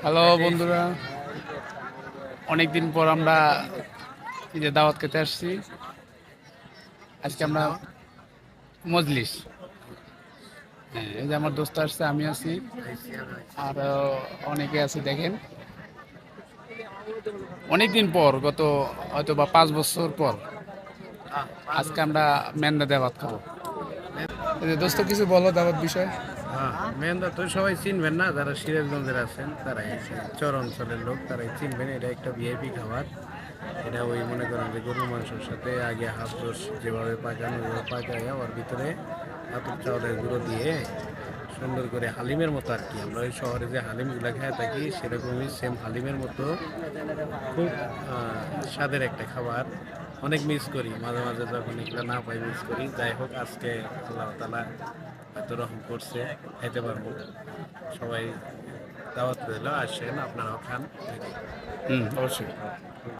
Hello বন্ধুরা, অনেকদিন পর আমরা এই যে দাওয়াত খেতে আসছি। আজকে আমরা মজলিস, হ্যাঁ, এই যে আমার দোস্ত আসছে, আমি আছি, আর অনেকে আছে। দেখেন, অনেকদিন পর, গত হয়তো বা 5 বছর পর আজকে আমরা মেন্দা দাওয়াত খাবো। এই যে দোস্ত, কিছু বলো দাওয়াত বিষয়। হ্যাঁ, মেয়েরা তো সবাই চিনবেন না, যারা সিরাজগঞ্জের আছেন তারাই, চর অঞ্চলের লোক তারাই চিনবেন। এটা একটা ভিআইপি খাবার। এটা ওই মনে করেন যে গরুর মাংসের সাথে আগে হাফ রোজ যেভাবে পাকানো, ওইভাবে পাকাইয়া ওর ভিতরে আতপ চাউলের গুঁড়ো দিয়ে সুন্দর করে হালিমের মতো আর কি, আমরা ওই শহরে যে হালিমগুলো খেয়ে থাকি সেরকমই সেম হালিমের মতো। খুব স্বাদের একটা খাবার। অনেক মিস করি মাঝে মাঝে, যখন এগুলো না পাই মিস করি। যাই হোক, আজকে আল্লাহ তালা এত রকম করছে, খাইতে পারবো। সবাই দাওয়াত রইল, আসেন আপনারাও খান। অবশ্যই।